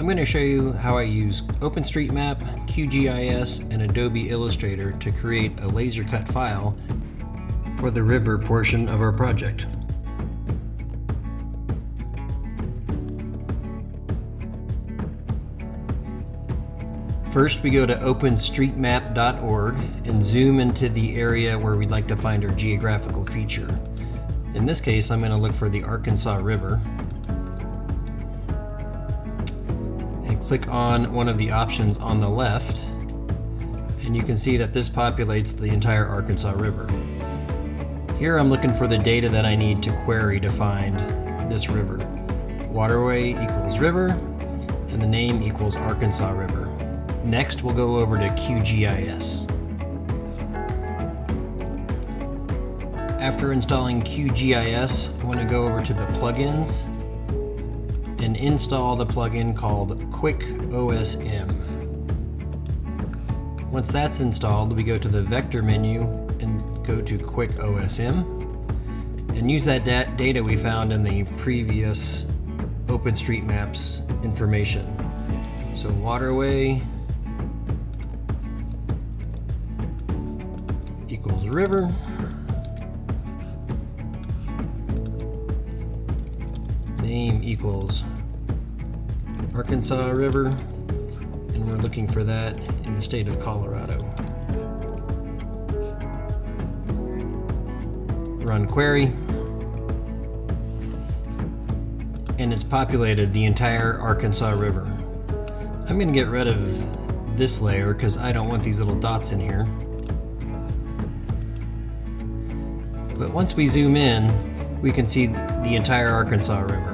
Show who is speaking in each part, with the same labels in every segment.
Speaker 1: I'm going to show you how I use OpenStreetMap, QGIS, and Adobe Illustrator to create a laser cut file for the river portion of our project. First, we go to openstreetmap.org and zoom into the area where we'd like to find our geographical feature. In this case, I'm going to look for the Arkansas River and click on one of the options on the left, and you can see that this populates the entire Arkansas River. Here I'm looking for the data that I need to query to find this river. Waterway equals river, and the name equals Arkansas River. Next, we'll go over to QGIS. After installing QGIS, I want to go over to the plugins and install the plugin called QuickOSM. Once that's installed, we go to the vector menu and go to QuickOSM and use that data we found in the previous OpenStreetMap's information. So waterway equals river. Name equals Arkansas River, and we're looking for that in the state of Colorado. Run query, and it's populated the entire Arkansas River. I'm going to get rid of this layer because I don't want these little dots in here. But once we zoom in, we can see the entire Arkansas River.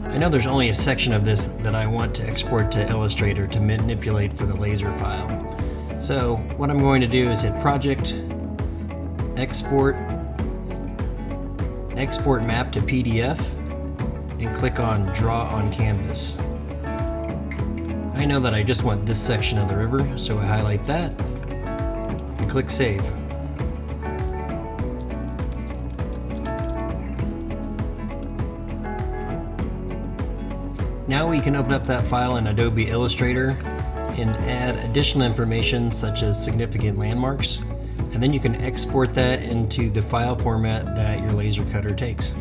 Speaker 1: I know there's only a section of this that I want to export to Illustrator to manipulate for the laser file. So what I'm going to do is hit Project, Export, Export Map to PDF, and click on Draw on Canvas. I know that I just want this section of the river, so I highlight that and click Save. Now we can open up that file in Adobe Illustrator and add additional information such as significant landmarks, and then you can export that into the file format that your laser cutter takes.